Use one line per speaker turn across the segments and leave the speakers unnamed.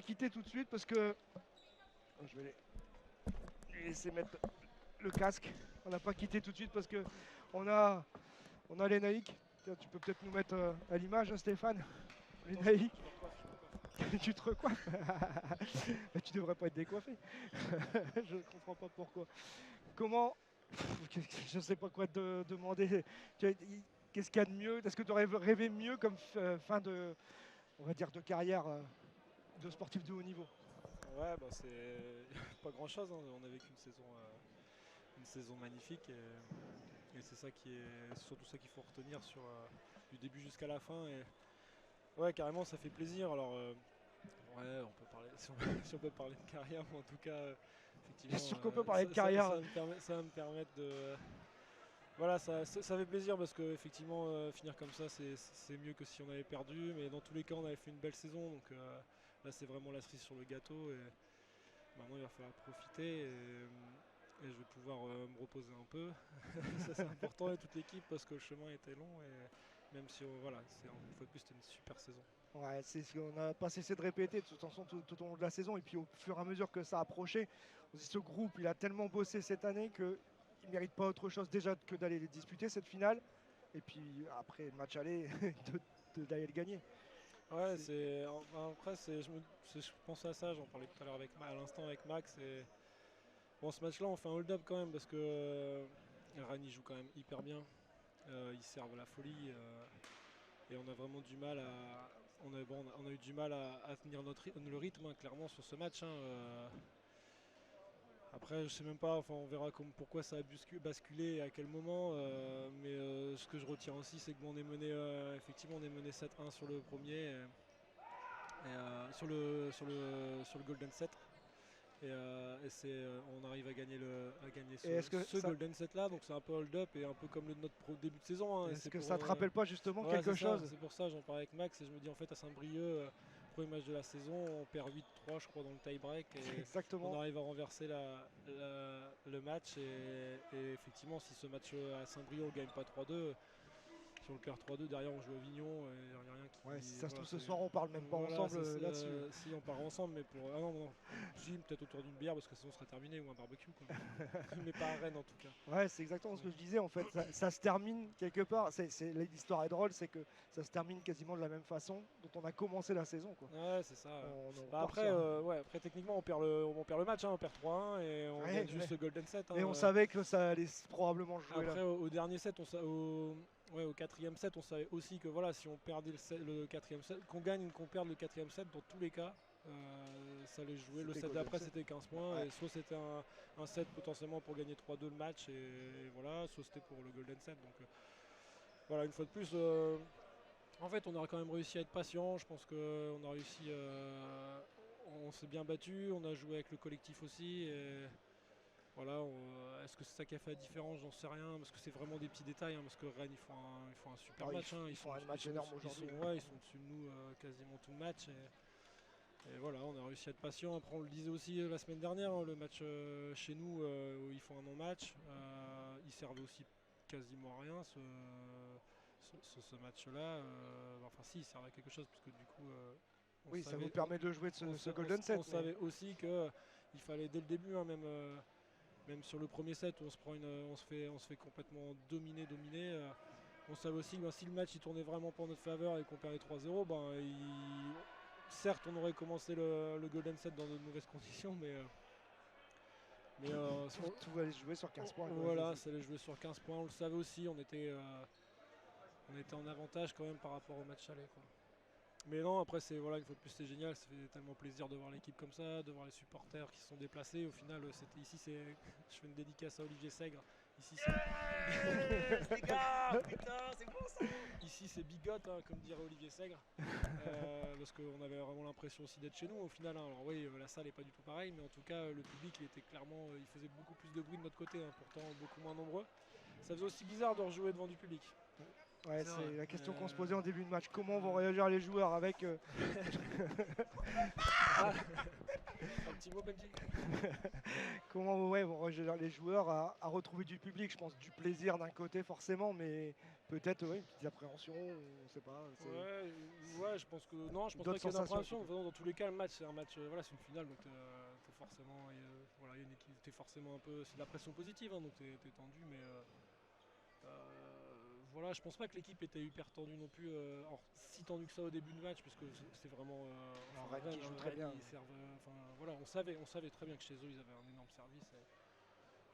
quitté tout de suite parce que je vais laisser mettre le casque. On n'a pas quitté tout de suite parce que on a les naïcs. Tiens, tu peux peut-être nous mettre à l'image, hein, Stéphane. Les naïcs. Tu te recoiffes. Tu devrais pas être décoiffé. Je ne comprends pas pourquoi. Comment. Je ne sais pas quoi te demander. Qu'est-ce qu'il y a de mieux? Est-ce que tu aurais rêvé mieux comme fin de, on va dire, de carrière de sportif de haut niveau?
Ouais, bah c'est pas grand chose, hein. On a vécu une saison magnifique et c'est ça qui est surtout ça qu'il faut retenir du début jusqu'à la fin. Et ouais, carrément, ça fait plaisir. Alors, ouais, on peut parler, si on peut parler de carrière, mais en tout cas,
Bien
effectivement,
sûr qu'on peut parler de carrière.
ça va me permettre de. Voilà, ça fait plaisir parce que effectivement, finir comme ça, c'est mieux que si on avait perdu. Mais dans tous les cas, on avait fait une belle saison, donc là, c'est vraiment la cerise sur le gâteau. Et maintenant, il va falloir profiter et je vais pouvoir me reposer un peu. Ça, c'est important et toute l'équipe parce que le chemin était long. Et même si, voilà, une fois de plus, c'était une super saison.
Ouais, c'est ce qu'on n'a pas cessé de répéter de toute façon tout au long de la saison. Et puis au fur et à mesure que ça approchait, on dit, ce groupe, il a tellement bossé cette année qu'il ne mérite pas autre chose déjà que d'aller les disputer cette finale. Et puis après le match aller, d'aller le gagner.
Ouais, après, je pense à ça, j'en parlais tout à l'heure à l'instant avec Max. Et bon, ce match-là, on fait un hold-up quand même parce que Rennes il joue quand même hyper bien. Ils servent la folie et on a vraiment du mal à. On a eu du mal à tenir le rythme, hein, clairement, sur ce match, hein. Après, je sais même pas, enfin, on verra pourquoi ça a basculé et à quel moment. Mais ce que je retiens aussi, c'est que bon, on est mené, effectivement, on est mené 7-1 sur le premier, sur le Golden Set. On arrive à gagner
Et est-ce que
ce Golden Set là, donc c'est un peu hold-up et un peu comme notre début de saison, hein.
est-ce que ça te rappelle pas justement
Ouais,
quelque chose?
c'est pour ça, j'en parlais avec Max et je me dis en fait à Saint-Brieuc, premier match de la saison, on perd 8-3 je crois dans le tie-break et on
Exactement.
arrive à renverser le match et effectivement si ce match à Saint-Brieuc on ne gagne pas 3-2, si on le perd 3-2, derrière on joue à Avignon et il n'y a rien qui.
Ouais, si ça se
Voilà,
trouve ce soir on parle même pas
voilà,
ensemble là-dessus.
si on part ensemble, mais pour. Ah non, non, si, peut-être autour d'une bière parce que sinon on serait terminé ou un barbecue quoi. Mais pas à Rennes en tout cas.
Ouais, c'est exactement ce que je disais en fait. Ça se termine quelque part. L'histoire est drôle, c'est que ça se termine quasiment de la même façon dont on a commencé la saison, quoi.
Ouais, c'est ça.
On
Bah
part
après, ouais, après, techniquement, on perd le match, hein, on perd 3-1 et on
Ouais,
gagne juste
ouais.
le Golden Set, hein.
Et on savait que ça allait probablement jouer
Après,
là.
au dernier set, au quatrième set, on savait aussi que voilà, si on perdait le quatrième set, qu'on gagne ou qu'on perde le quatrième set, dans tous les cas, ça allait jouer. Le
C'était
set
Golden
d'après,
Set.
c'était 15 points.
Ouais.
Et soit c'était un set potentiellement pour gagner 3-2 le match, et voilà, soit c'était pour le Golden Set. Donc voilà, une fois de plus, en fait, on aura quand même réussi à être patient. Je pense qu'on a réussi. On s'est bien battu, on a joué avec le collectif aussi. Et voilà, est-ce que c'est ça qui a fait la différence? J'en sais rien, parce que c'est vraiment des petits détails, hein, parce que Rennes ils font un super
Non,
match, hein.
ils font un match
Ils
énorme
sont,
aujourd'hui.
ils sont au-dessus de nous quasiment tout le match. Et voilà, on a réussi à être patient. Après, on le disait aussi la semaine dernière, hein, le match chez nous où ils font un non-match, ils servent aussi quasiment à rien ce match-là. Enfin, si, ils servent à quelque chose, parce que du coup,
Oui, ça vous permet de jouer de ce Golden
on
Set.
savait aussi qu'il fallait dès le début, hein, même sur le premier set où on se fait complètement dominer. On savait aussi que si le match il tournait vraiment pas en notre faveur et qu'on perdait 3-0, certes on aurait commencé le Golden Set dans de mauvaises conditions, mais
Tout va aller se jouer sur 15 points. Quoi.
voilà, ça allait jouer sur 15 points, on le savait aussi, on était en avantage quand même par rapport au match aller, quoi. Mais non, après, voilà, une fois de plus, c'est génial. Ça fait tellement plaisir de voir l'équipe comme ça, de voir les supporters qui se sont déplacés. Au final, je fais une dédicace à Olivier Sègre. Ici,
Les gars, putain, c'est bon ça.
ici, c'est bigote, hein, comme dirait Olivier Sègre. Parce qu'on avait vraiment l'impression aussi d'être chez nous au final, hein. Alors oui, la salle n'est pas du tout pareille, mais en tout cas, le public, il était clairement, il faisait beaucoup plus de bruit de notre côté, hein, pourtant beaucoup moins nombreux. Ça faisait aussi bizarre de rejouer devant du public.
Ouais,
C'est
c'est
vrai.
la question qu'on se posait en début de match. Comment vont réagir les joueurs avec
Un petit mot, Benji.
Comment ouais, vont les joueurs à retrouver du public? Je pense du plaisir d'un côté forcément, mais peut-être ouais, une petite appréhension, on ne sait pas.
Ouais, je pense que non, je pense pas
D'autres
qu'il y ait
sensations,
d'appréhension. Dans tous les cas, le match, c'est un match, voilà, c'est une finale, donc t'es forcément, voilà, il y a une équipe, t'es forcément un peu, c'est de la pression positive, hein, donc t'es tendu, mais voilà, je pense pas que l'équipe était hyper tendue non plus, alors, si tendue que ça au début de match, puisque c'est vraiment,
Alors,
enfin,
Rennes qui joue très bien.
ils servent, enfin, voilà, on savait très bien que chez eux, ils avaient un énorme service.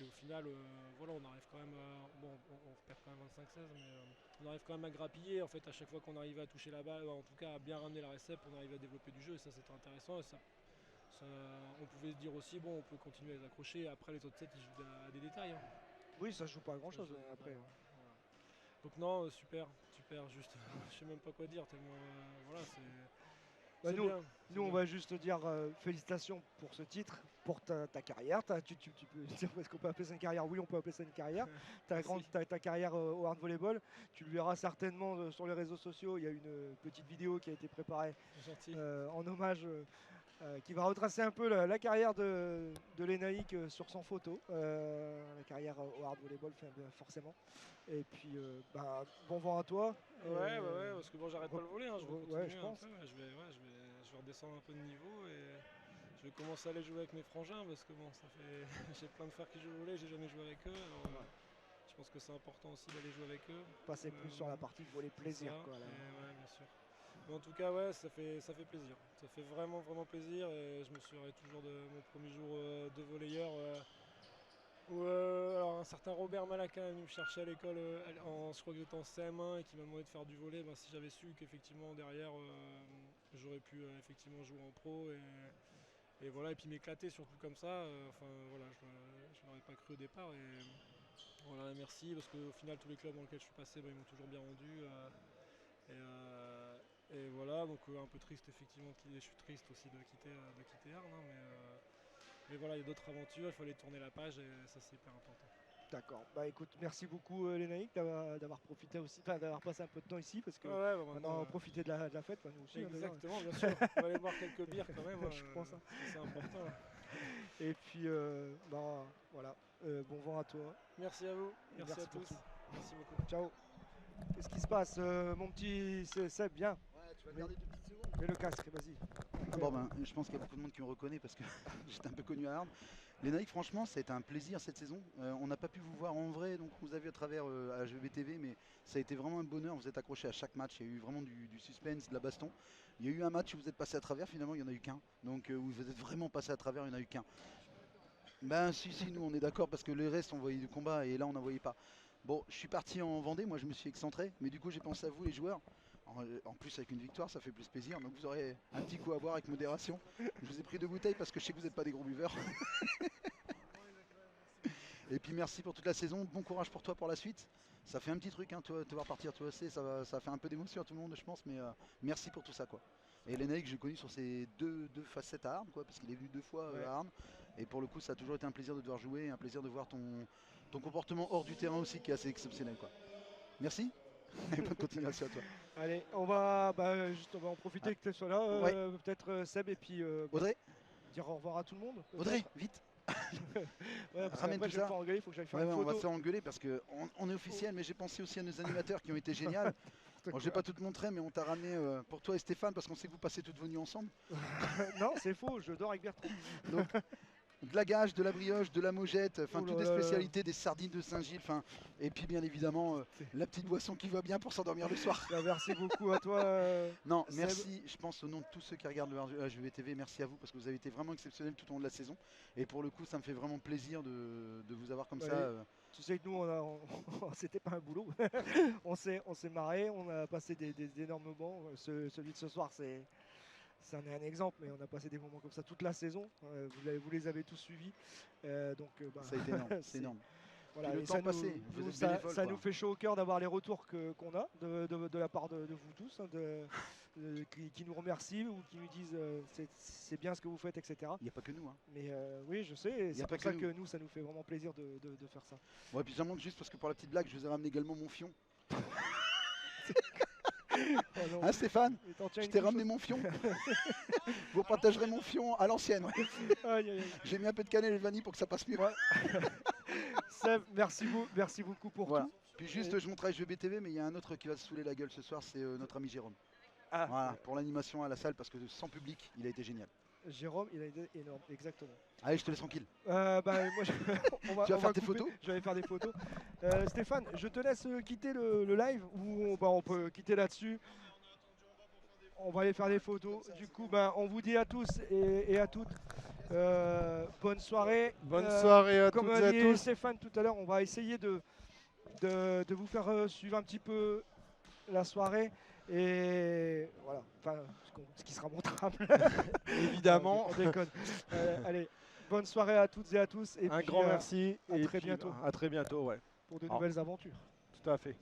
Et au final, voilà, on arrive quand même bon, on perd quand même 25-16, mais on arrive quand même à grappiller. En fait, à chaque fois qu'on arrive à toucher la balle, en tout cas à bien ramener la réception, on arrive à développer du jeu et ça c'était intéressant. Et on pouvait se dire aussi, bon, on peut continuer à les accrocher. Après, les autres sets, ils jouent à des détails, hein.
Oui, ça se joue pas à grand
Ça
chose
joue,
après.
voilà. Donc non, super, juste, je sais même pas quoi dire tellement, voilà,
Bah,
c'est bien. c'est
nous, on
bien.
va juste te dire félicitations pour ce titre, pour ta carrière. Tu peux dire, est-ce qu'on peut appeler ça une carrière? Oui, on peut appeler ça une carrière.
Merci.
Ta carrière au hard volleyball. Tu le verras certainement sur les réseaux sociaux. Il y a une petite vidéo qui a été préparée
Gentil.
en hommage qui va retracer un peu la carrière de l'Enaïc sur sans photo. La carrière au hard volleyball, forcément. Et puis, bah, bon vent à toi.
Ouais, parce que bon, j'arrête pas le voler, hein, je vais
Ouais,
continuer
je
un
pense.
peu, je vais redescendre un peu de niveau et je vais commencer à aller jouer avec mes frangins parce que bon, ça fait, j'ai plein de frères qui jouent au volley, j'ai jamais joué avec eux, alors
Ouais.
je pense que c'est important aussi d'aller jouer avec eux.
Passer plus sur la partie volley
C'est ça,
plaisir, quoi. Là.
et ouais, bien sûr. Mais en tout cas, ouais, ça fait plaisir, ça fait vraiment, vraiment plaisir et je me souviendrai toujours de mon premier jour de volleyeur. Où, alors un certain Robert Malaka est venu me chercher à l'école, je crois que j'étais en CM1 et qui m'a demandé de faire du volley. Ben, si j'avais su qu'effectivement derrière j'aurais pu effectivement jouer en pro et voilà et puis m'éclater surtout comme ça. Enfin voilà, je n'aurais pas cru au départ et voilà merci parce qu'au final tous les clubs dans lesquels je suis passé, ben, ils m'ont toujours bien rendu et voilà donc un peu triste effectivement, je suis triste aussi de quitter Arles, hein, mais voilà, il y a d'autres aventures, il fallait tourner la page et ça c'est hyper important.
D'accord. Bah écoute, merci beaucoup Lénaïque d'avoir profité aussi, d'avoir passé un peu de temps ici parce que
Ouais, bah
maintenant on
maintenant,
va profiter de la fête, nous aussi. D'ailleurs.
exactement, bien sûr. On va aller boire quelques bières quand même,
Je pense. Hein.
c'est important.
Et puis, bah, voilà. Bon vent à toi.
Merci à vous,
Et
merci à
pour
tous.
tout.
Merci beaucoup.
Ciao. Qu'est-ce qui se passe, mon petit Seb? Bien.
Ouais, tu vas garder 2 petites secondes.
Mets le casque, vas-y.
Ah bon ben, je pense qu'il y a beaucoup de monde qui me reconnaît parce que j'étais un peu connu à Arles. Les Naïcs, franchement, ça a été un plaisir cette saison. On n'a pas pu vous voir en vrai, donc on vous a vu à travers HVB TV, mais ça a été vraiment un bonheur. Vous êtes accrochés à chaque match, il y a eu vraiment du suspense, de la baston. Il y a eu un match où vous êtes passé à travers, finalement il n'y en a eu qu'un. Donc où vous êtes vraiment passé à travers, il n'y en a eu qu'un. Ben si, nous on est d'accord parce que le reste on voyait du combat et là on n'en voyait pas. Bon, je suis parti en Vendée, moi je me suis excentré, mais du coup j'ai pensé à vous les joueurs. En plus avec une victoire ça fait plus plaisir, donc vous aurez un petit coup à boire avec modération. Je vous ai pris 2 bouteilles parce que je sais que vous n'êtes pas des gros buveurs. Et puis merci pour toute la saison, bon courage pour toi pour la suite. Ça fait un petit truc, hein, toi, te voir partir, toi aussi, ça fait un peu d'émotion à tout le monde je pense, mais merci pour tout ça quoi. Et Lénaïque, j'ai connu sur ses deux facettes à Arnes, quoi, parce qu'il est venu 2 fois
Ouais.
à Arnes. Et pour le coup, ça a toujours été un plaisir de devoir jouer, un plaisir de voir ton comportement hors du terrain aussi, qui est assez exceptionnel. Quoi. Merci et bonne continuation à toi.
Allez, on va en profiter que tu sois là,
Ouais.
peut-être Seb, et puis
Audrey,
dire au revoir à tout le monde. peut-être.
Audrey, vite.
Ouais, parce
Ramène
qu'après,
tout
je vais me
ça.
faire engueuler, il faut que j'aille faire
Ouais,
une
on va
photo.
se faire engueuler parce qu'on est officiel, mais j'ai pensé aussi à nos animateurs qui ont été géniaux. Bon, je vais pas tout te montrer, mais on t'a ramené pour toi et Stéphane parce qu'on sait que vous passez toutes vos nuits ensemble.
Non, c'est faux, je dors avec Bertrand.
Donc, de la gage, de la brioche, de la mojette, enfin
Oh là
toutes les
là.
spécialités, des sardines de Saint-Gilles, enfin, et puis bien évidemment la petite boisson qui va bien pour s'endormir le soir.
Bah, merci beaucoup à toi.
Non,
Seb.
merci, je pense au nom de tous ceux qui regardent le HVB TV, merci à vous parce que vous avez été vraiment exceptionnels tout au long de la saison. Et pour le coup, ça me fait vraiment plaisir de vous avoir comme
Ouais.
ça.
Tu sais que nous, c'était pas un boulot. on s'est marré, on a passé des énormes moments. Celui de ce soir, c'en est un exemple, mais on a passé des moments comme ça toute la saison. Vous les avez tous suivis. Bah,
Ça a été énorme, c'est énorme.
Voilà,
Puis le
et
temps
ça
passé, vous êtes bénévole,
ça
quoi.
nous fait chaud au cœur d'avoir les retours qu'on a de la part de vous tous, hein, qui nous remercient ou qui nous disent c'est bien ce que vous faites, etc.
Il n'y a pas que nous. Hein.
Mais oui, je sais, et
Y a
c'est
pas
pour
que
ça que nous, ça nous fait vraiment plaisir de faire ça.
Ouais, puis j'en montre juste parce que pour la petite blague, je vous ai ramené également mon fion.
Oh non.
Hein Stéphane?
Il t'en tient
Je
une
t'ai
couche
ramené mon fion. Vous partagerez mon fion à l'ancienne. Ouais.
au- Aïe, aïe, aïe.
J'ai mis un peu de cannelle et de vanille pour que ça passe mieux.
Ouais. Seb, merci beaucoup pour
Voilà.
tout.
Puis juste, je montre à HVB TV, mais il y a un autre qui va se saouler la gueule ce soir, c'est notre ami Jérôme.
Ah,
Voilà, pour l'animation à la salle, parce que sans public, il a été génial.
Jérôme, il a été énorme, exactement.
Allez, je te laisse tranquille.
Moi, on
Tu vas
on
faire tes
couper.
photos?
Je vais aller faire des photos. Stéphane, je te laisse quitter le live ou on peut quitter là-dessus. On va aller faire des photos. Du coup, on vous dit à tous et à toutes bonne soirée.
Bonne soirée à
Comme
toutes
a
et à
dit
tous.
Stéphane tout à l'heure, on va essayer de vous faire suivre un petit peu la soirée. Et voilà, enfin, ce qui sera montrable.
Évidemment.
On déconne. Allez, bonne soirée à toutes et à tous. Et
Un
puis,
grand merci.
à
et
très
puis,
bientôt.
À très bientôt, ouais.
Pour de
Au-
nouvelles aventures.
Tout à fait.